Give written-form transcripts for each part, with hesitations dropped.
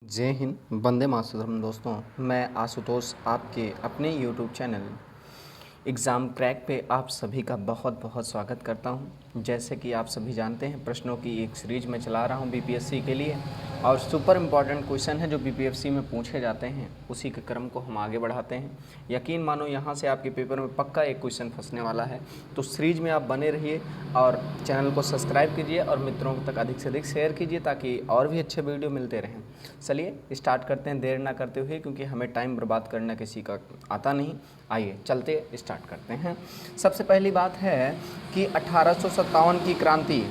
जय हिंद, वंदे मातरम। दोस्तों, मैं आशुतोष आपके अपने YouTube चैनल एग्ज़ाम क्रैक पे आप सभी का बहुत बहुत स्वागत करता हूं। जैसे कि आप सभी जानते हैं, प्रश्नों की एक सीरीज में चला रहा हूं बीपीएससी के लिए, और सुपर इम्पॉर्टेंट क्वेश्चन है जो बीपीएससी में पूछे जाते हैं, उसी के क्रम को हम आगे बढ़ाते हैं। यकीन मानो, यहाँ से आपके पेपर में पक्का एक क्वेश्चन फंसने वाला है। तो सीरीज में आप बने रहिए और चैनल को सब्सक्राइब कीजिए और मित्रों तक अधिक से अधिक शेयर कीजिए ताकि और भी अच्छे वीडियो मिलते रहें। चलिए स्टार्ट करते हैं देर ना करते हुए, क्योंकि हमें टाइम बर्बाद करना किसी का आता नहीं। आइए चलते स्टार्ट करते हैं। सबसे पहली बात है कि 1857 की क्रांति,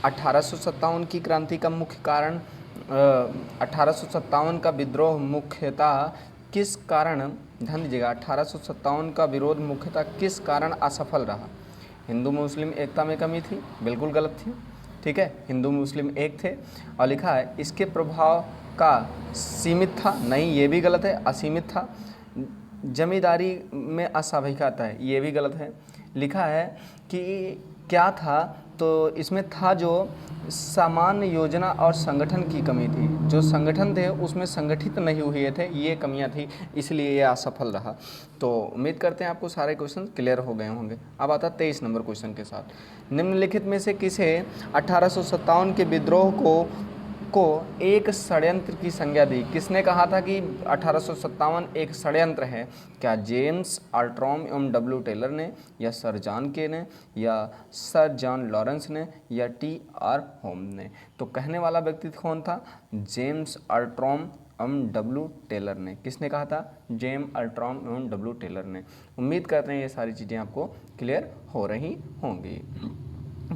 1857 की क्रांति का मुख्य कारण, 1857 का विद्रोह मुख्यतः किस कारण, ध्यान दीजिएगा, 1857 का विरोध मुख्यतः किस कारण असफल रहा? हिंदू मुस्लिम एकता में कमी थी? बिल्कुल गलत थी। ठीक है, हिंदू मुस्लिम एक थे। और लिखा है इसके प्रभाव का सीमित था? नहीं, ये भी गलत है, असीमित था। जमींदारी में अस्वाभाविकता है, ये भी गलत है। लिखा है कि क्या था, तो इसमें था जो सामान्य योजना और संगठन की कमी थी। जो संगठन थे उसमें संगठित नहीं हुए थे, ये कमियां थी, इसलिए ये असफल रहा। तो उम्मीद करते हैं आपको सारे क्वेश्चन क्लियर हो गए होंगे। अब आता 23 नंबर क्वेश्चन के साथ। निम्नलिखित में से किसे 1857 के विद्रोह को एक षड्यंत्र की संज्ञा दी? किसने कहा था कि 1857 एक षड्यंत्र है? क्या जेम्स आर्मस्ट्रॉन्ग एवं डब्ल्यू टेलर ने, या सर जॉन के ने, या सर जॉन लॉरेंस ने, या टी.आर. होम ने? तो कहने वाला व्यक्ति कौन था? जेम्स आर्मस्ट्रॉन्ग एवं डब्ल्यू टेलर ने। किसने कहा था? जेम्स आर्मस्ट्रॉन्ग एवं डब्ल्यू टेलर ने। उम्मीद करते हैं ये सारी चीज़ें आपको क्लियर हो रही होंगी।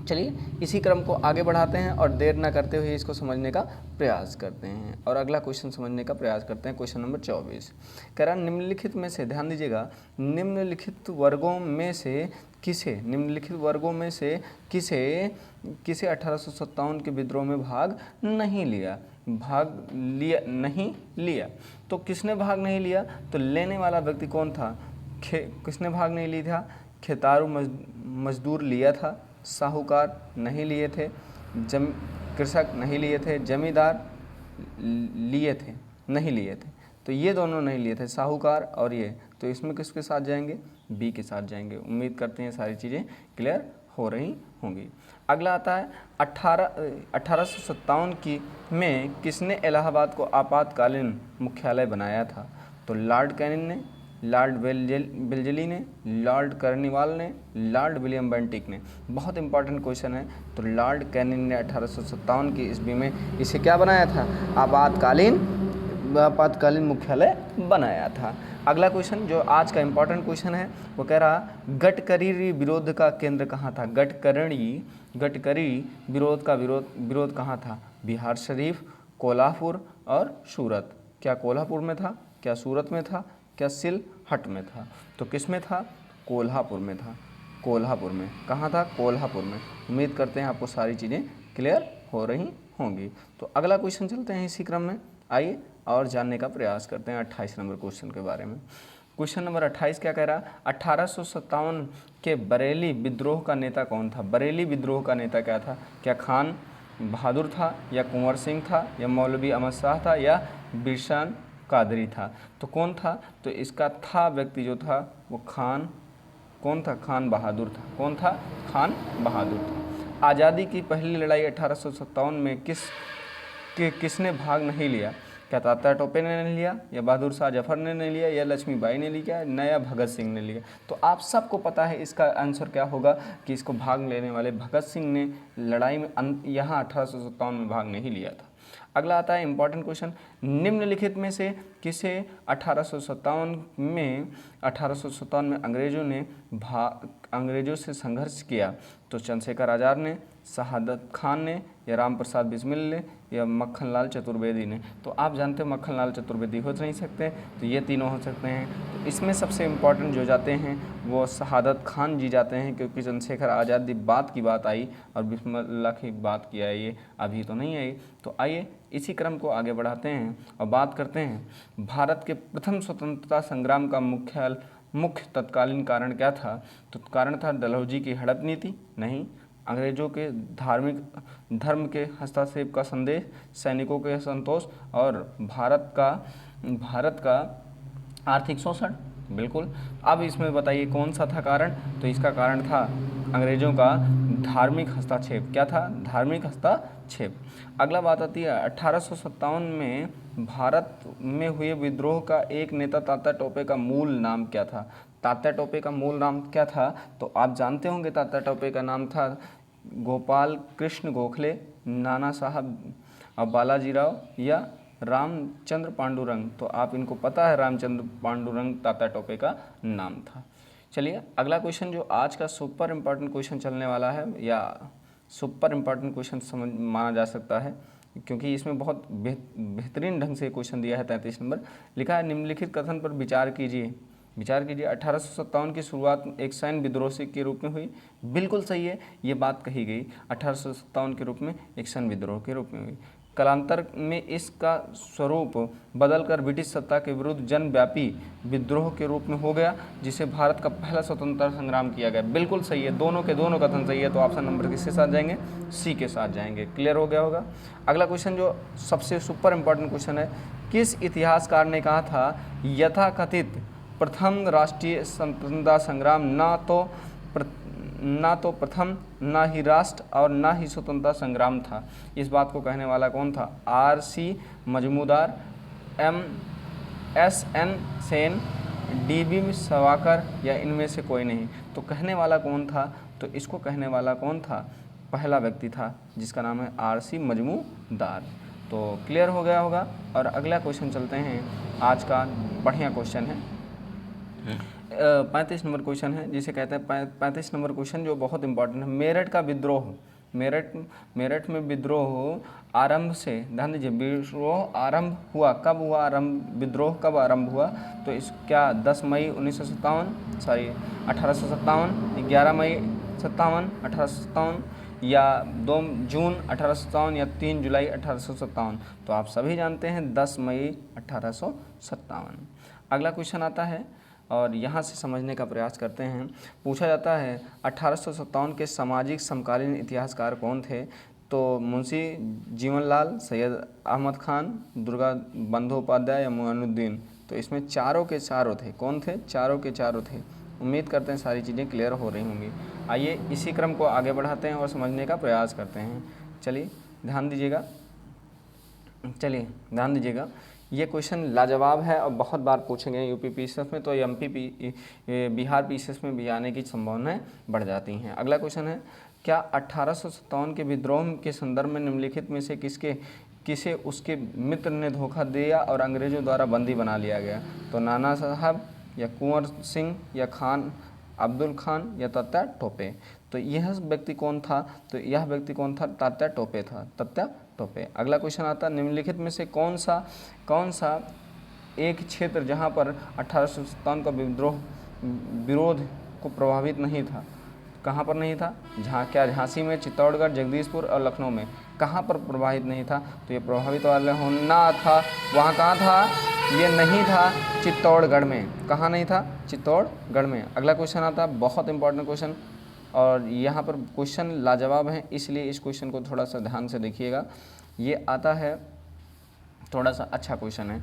चलिए इसी क्रम को आगे बढ़ाते हैं और देर न करते हुए इसको समझने का प्रयास करते हैं और अगला क्वेश्चन समझने का प्रयास करते हैं। क्वेश्चन नंबर 24 कह रहा, निम्नलिखित में से, ध्यान दीजिएगा, निम्नलिखित वर्गों में से किसे, निम्नलिखित वर्गों में से किसे किसे 1857 के विद्रोह में भाग नहीं लिया? नहीं लिया। तो किसने भाग नहीं लिया? तो लेने वाला व्यक्ति कौन था? किसने भाग नहीं लिया था? खेतारू मजदूर लिया था, साहूकार नहीं लिए थे, कृषक नहीं लिए थे, जमींदार लिए थे, नहीं लिए थे। तो ये दोनों नहीं लिए थे, साहूकार और ये। तो इसमें किसके साथ जाएंगे? बी के साथ जाएंगे। उम्मीद करते हैं सारी चीज़ें क्लियर हो रही होंगी। अगला आता है 1857 की में किसने इलाहाबाद को आपातकालीन मुख्यालय बनाया था? तो लॉर्ड कैनिंग ने, लॉर्ड वेल्लेस्ली ने, लॉर्ड कर्नवाल ने, लॉर्ड विलियम बेंटिक ने। बहुत इंपॉर्टेंट क्वेश्चन है। तो लॉर्ड कैनिंग ने 1857 की ईस्वी में इसे क्या बनाया था? आपातकालीन मुख्यालय बनाया था। अगला क्वेश्चन जो आज का इंपॉर्टेंट क्वेश्चन है, वो कह रहा, गटकरी विरोध का केंद्र कहाँ था? गटकरी विरोध कहाँ था? बिहार शरीफ, कोल्हापुर और सूरत। क्या कोल्हापुर में था? क्या सूरत में था? क्या सिलहट में था? तो किस में था? कोल्हापुर में था। कोल्हापुर में। कहाँ था? कोल्हापुर में। उम्मीद करते हैं आपको सारी चीज़ें क्लियर हो रही होंगी। तो अगला क्वेश्चन चलते हैं इसी क्रम में, आइए और जानने का प्रयास करते हैं 28 नंबर क्वेश्चन के बारे में। क्वेश्चन नंबर 28 क्या कह रहा? 1857 के बरेली विद्रोह का नेता कौन था? बरेली विद्रोह का नेता क्या था? क्या खान बहादुर था, या कुंवर सिंह था, या मौलवी अहमद शाह था, या बिरसान कादरी था? तो कौन था? तो इसका था व्यक्ति जो था वो कौन था? खान बहादुर था। कौन था? खान बहादुर था। आज़ादी की पहली लड़ाई 1857 में किसने भाग नहीं लिया? क्या तात्या टोपे ने नहीं लिया, या बहादुर शाह जफर ने नहीं लिया, या लक्ष्मीबाई ने लिया, या भगत सिंह ने लिया? तो आप सबको पता है इसका आंसर क्या होगा कि इसको भाग लेने वाले भगत सिंह ने लड़ाई में यहाँ 1857 में भाग नहीं लिया था। अगला आता है इंपॉर्टेंट क्वेश्चन, निम्नलिखित में से किसे 1857 में अंग्रेजों से संघर्ष किया? तो चंद्रशेखर आज़ाद ने, शहादत खान ने, या राम प्रसाद बिस्मिल ने, या मक्खन लाल चतुर्वेदी ने? तो आप जानते हो मक्खन लाल चतुर्वेदी हो नहीं सकते, तो ये तीनों हो सकते हैं। तो इसमें सबसे इम्पॉर्टेंट जो जाते हैं वो शहादत खान जी जाते हैं, क्योंकि चंद्रशेखर आज़ाद की बात आई और बिस्मिल्लाह की बात की आई, ये अभी तो नहीं आई। तो आइए इसी क्रम को आगे बढ़ाते हैं और बात करते हैं भारत के प्रथम स्वतंत्रता संग्राम का मुख्य तत्कालीन कारण क्या था? तो कारण था डलहौजी की हड़प नीति? नहीं। अंग्रेजों के धार्मिक धर्म के हस्तक्षेप का संदेश, सैनिकों के संतोष और भारत का आर्थिक शोषण। बिल्कुल। अब इसमें बताइए कौन सा था कारण, तो इसका कारण था अंग्रेजों का धार्मिक हस्तक्षेप। क्या था? धार्मिक हस्तक्षेप। अगला बात आती है 1857 में भारत में हुए विद्रोह का एक नेता तात्या टोपे का मूल नाम क्या था? तात्या टोपे का मूल नाम क्या था? तो आप जानते होंगे तात्या टोपे का नाम था गोपाल कृष्ण गोखले, नाना साहब बालाजीराव या रामचंद्र पांडुरंग। तो आप इनको पता है, रामचंद्र पांडुरंग तात्या टोपे का नाम था। चलिए अगला क्वेश्चन जो आज का सुपर इम्पॉर्टेंट क्वेश्चन चलने वाला है, या सुपर इम्पॉर्टेंट क्वेश्चन समझ माना जा सकता है, क्योंकि इसमें बहुत बेहतरीन ढंग से क्वेश्चन दिया है। 33 नंबर लिखा है, निम्नलिखित कथन पर विचार कीजिए। 1857 की शुरुआत एक सैन्य विद्रोह के रूप में हुई। बिल्कुल सही है, ये बात कही गई। 1857 के रूप में एक सैन्य विद्रोह के रूप में हुई। कालांतर में इसका स्वरूप बदलकर ब्रिटिश सत्ता के विरुद्ध जनव्यापी विद्रोह के रूप में हो गया, जिसे भारत का पहला स्वतंत्रता संग्राम किया गया। बिल्कुल सही है, दोनों के दोनों कथन सही है। तो ऑप्शन नंबर किसके साथ जाएंगे? सी के साथ जाएंगे। क्लियर हो गया होगा। अगला क्वेश्चन जो सबसे सुपर इम्पोर्टेंट क्वेश्चन है, किस इतिहासकार ने कहा था यथाकथित प्रथम राष्ट्रीय स्वतंत्रता संग्राम ना तो प्रथम, ना ही राष्ट्र और ना ही स्वतंत्रता संग्राम था? इस बात को कहने वाला कौन था? R.C. Majumdar, M.S.N. Sen, D.B. सवाकर या इनमें से कोई नहीं? तो कहने वाला कौन था? तो इसको कहने वाला कौन था? पहला व्यक्ति था जिसका नाम है R.C. मजमूदार। तो क्लियर हो गया होगा। और अगला क्वेश्चन चलते हैं, आज का बढ़िया क्वेश्चन है 35 नंबर क्वेश्चन है, जिसे कहते हैं 35 नंबर क्वेश्चन जो बहुत इंपॉर्टेंट है। मेरठ का विद्रोह, मेरठ में विद्रोह आरंभ से, ध्यान दीजिए, विद्रोह आरंभ हुआ कब हुआ? विद्रोह कब आरंभ हुआ? तो इस क्या 10 मई 1957, सॉरी 1857, 11 मई 57 1857, या 2 जून 1857 या 3 जुलाई 1857? तो आप सभी जानते हैं 10 मई 1857। अगला क्वेश्चन आता है और यहाँ से समझने का प्रयास करते हैं। पूछा जाता है 1857 के सामाजिक समकालीन इतिहासकार कौन थे? तो मुंशी जीवनलाल, सैयद अहमद खान, दुर्गा बंदोपाध्याय या मोइनुद्दीन? तो इसमें चारों के चारों थे। कौन थे? चारों के चारों थे। उम्मीद करते हैं सारी चीज़ें क्लियर हो रही होंगी। आइए इसी क्रम को आगे बढ़ाते हैं और समझने का प्रयास करते हैं। चलिए ध्यान दीजिएगा, ये क्वेश्चन लाजवाब है और बहुत बार पूछेंगे यूपी पीसीएस में, तो एमपी बिहार पीसीएस में भी आने की संभावनाएं बढ़ जाती हैं। अगला क्वेश्चन है, क्या 1857 के विद्रोह के संदर्भ में निम्नलिखित में से किसे उसके मित्र ने धोखा दिया और अंग्रेजों द्वारा बंदी बना लिया गया? तो नाना साहब या कुंवर सिंह या खान अब्दुल खान या तात्या टोपे? तो यह व्यक्ति कौन था? तो यह व्यक्ति कौन था? तात्या टोपे था, तात्या टोपे। अगला क्वेश्चन आता है, निम्नलिखित में से कौन सा एक क्षेत्र जहां पर 1857 का विरोध को प्रभावित नहीं था? कहाँ पर नहीं था? क्या झांसी में, चित्तौड़गढ़, जगदीशपुर और लखनऊ में? कहाँ पर प्रभावित नहीं था? तो ये प्रभावित वाले होना था, वहाँ कहाँ था? ये नहीं था, चित्तौड़गढ़ में। कहाँ नहीं था? चित्तौड़गढ़ में। अगला क्वेश्चन आता है, बहुत इंपॉर्टेंट क्वेश्चन, और यहाँ पर क्वेश्चन लाजवाब है, इसलिए इस क्वेश्चन को थोड़ा सा ध्यान से देखिएगा। ये आता है, थोड़ा सा अच्छा क्वेश्चन है।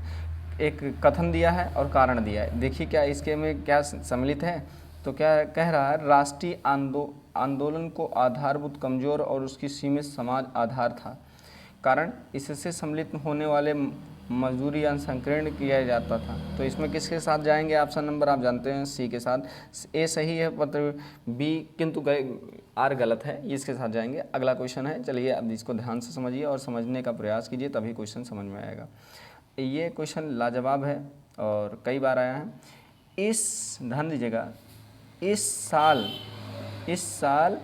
एक कथन दिया है और कारण दिया है। देखिए क्या इसके में क्या सम्मिलित है। तो क्या कह रहा है, राष्ट्रीय आंदोलन को आधारभूत कमजोर और उसकी सीमित समाज आधार था। कारण, इससे सम्मिलित होने वाले मजदूरी या संकीर्ण किया जाता था। तो इसमें किसके साथ जाएंगे? ऑप्शन नंबर आप जानते हैं सी के साथ। ए सही है, पत्र बी किंतु आर गलत है, इसके साथ जाएंगे। अगला क्वेश्चन है, चलिए अब इसको ध्यान से समझिए और समझने का प्रयास कीजिए, तभी क्वेश्चन समझ में आएगा। ये क्वेश्चन लाजवाब है और कई बार आया है। ध्यान दीजिएगा, इस साल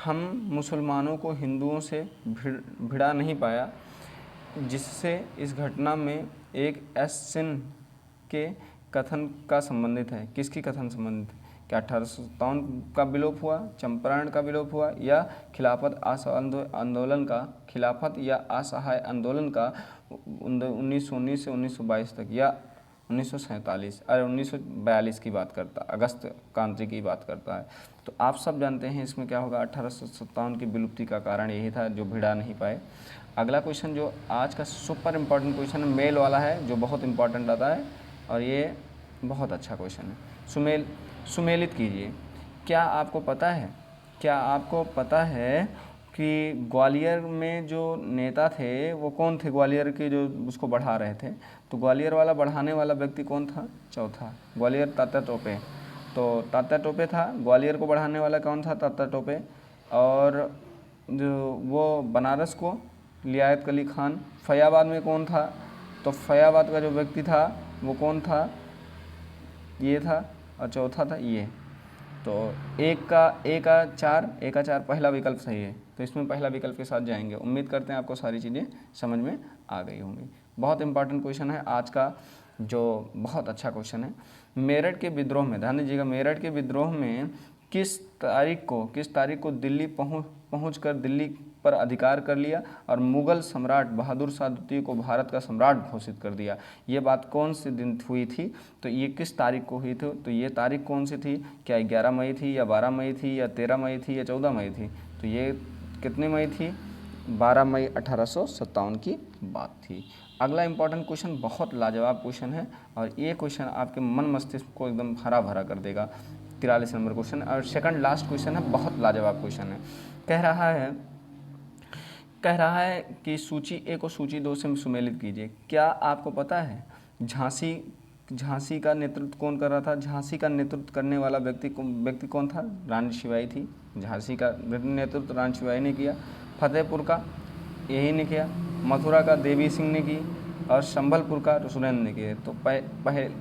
हम मुसलमानों को हिंदुओं से भिड़ा नहीं पाया, जिससे इस घटना में एक सिंह के कथन का संबंधित है। किसकी कथन संबंधित है? क्या 1857 का विलोप हुआ, चंपारण का विलोप हुआ, या खिलाफत या असहाय आंदोलन का 1919 से 1922 तक, या 1947 अरे 1942 की बात करता, अगस्त क्रांति की बात करता है। तो आप सब जानते हैं इसमें क्या होगा, 1857 की विलुप्ति का कारण यही था जो भिड़ा नहीं पाए। अगला क्वेश्चन जो आज का सुपर इम्पॉर्टेंट क्वेश्चन है, मेल वाला है, जो बहुत इंपॉर्टेंट आता है और ये बहुत अच्छा क्वेश्चन है। सुमेलित कीजिए। क्या आपको पता है कि ग्वालियर में जो नेता थे वो कौन थे, ग्वालियर के जो उसको बढ़ा रहे थे, तो ग्वालियर वाला बढ़ाने वाला व्यक्ति कौन था, चौथा ग्वालियर तात्या टोपे। तो तात्या टोपे था, ग्वालियर को बढ़ाने वाला कौन था, तात्या टोपे। और जो वो बनारस को लियाकत अली खान। फैयाबाद में कौन था, तो फैयाबाद का जो व्यक्ति था वो कौन था, ये था। और चौथा था ये। तो एक का चार पहला विकल्प सही है, तो इसमें पहला विकल्प के साथ जाएंगे। उम्मीद करते हैं आपको सारी चीज़ें समझ में आ गई होंगी। बहुत इंपॉर्टेंट क्वेश्चन है आज का, जो बहुत अच्छा क्वेश्चन है। मेरठ के विद्रोह में, ध्यान दीजिएगा, मेरठ के विद्रोह में किस तारीख को दिल्ली पहुँच कर दिल्ली पर अधिकार कर लिया और मुगल सम्राट बहादुर शाह द्वितीय को भारत का सम्राट घोषित कर दिया। ये बात कौन से दिन हुई थी, तो ये किस तारीख को हुई थी, तो ये तारीख कौन सी थी, क्या 11 मई थी या 12 मई थी या 13 मई थी या 14 मई थी, तो ये कितने मई थी, 12 मई 1857 की बात थी। अगला इंपॉर्टेंट क्वेश्चन बहुत लाजवाब क्वेश्चन है और ये क्वेश्चन आपके मन मस्तिष्क को एकदम हरा भरा कर देगा। 43 नंबर क्वेश्चन और सेकंड लास्ट क्वेश्चन है, बहुत लाजवाब क्वेश्चन है। कह रहा है कि सूची ए को सूची 2 से सुमेलित कीजिए। क्या आपको पता है झांसी का नेतृत्व कौन कर रहा था, झांसी का नेतृत्व करने वाला व्यक्ति कौन था, रानी शिवाई थी। झांसी का नेतृत्व रानी शिवाई ने किया। फतेहपुर का यही ने किया, मथुरा का देवी सिंह ने की और संबलपुर का सुरेंद्र ने किया। तो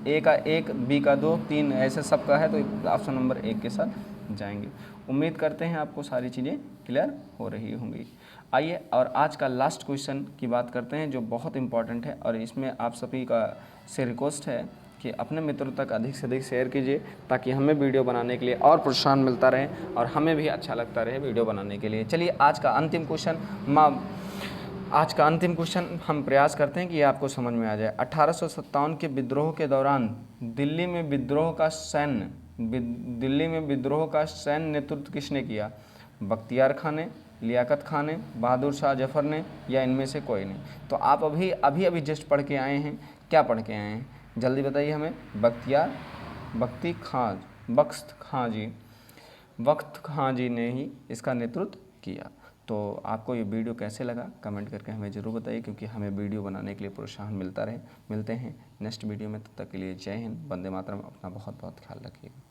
ए का 1, बी का 2, 3 ऐसे सब का है, तो ऑप्शन नंबर 1 के साथ जाएंगे। उम्मीद करते हैं आपको सारी चीज़ें क्लियर हो रही होंगी। आइए और आज का लास्ट क्वेश्चन की बात करते हैं जो बहुत इंपॉर्टेंट है और इसमें आप सभी का से रिक्वेस्ट है कि अपने मित्रों तक अधिक से अधिक शेयर कीजिए ताकि हमें वीडियो बनाने के लिए और प्रोत्साहन मिलता रहे और हमें भी अच्छा लगता रहे वीडियो बनाने के लिए। चलिए आज का अंतिम क्वेश्चन हम प्रयास करते हैं कि ये आपको समझ में आ जाए। 1857 के विद्रोह के दौरान दिल्ली में विद्रोह का सैन्य नेतृत्व किसने किया, बख्तियार खान ने, लियाकत खान ने, बहादुर शाह जफर ने या इनमें से कोई नहीं। तो आप अभी जस्ट पढ़ के आए हैं, क्या पढ़ के आए हैं जल्दी बताइए हमें। बख्त खां जी ने ही इसका नेतृत्व किया। तो आपको ये वीडियो कैसे लगा कमेंट करके हमें ज़रूर बताइए, क्योंकि हमें वीडियो बनाने के लिए प्रोत्साहन मिलता रहे। मिलते हैं नेक्स्ट वीडियो में, तब तक के लिए जय हिंद, वंदे मातरम। अपना बहुत बहुत ख्याल रखिएगा।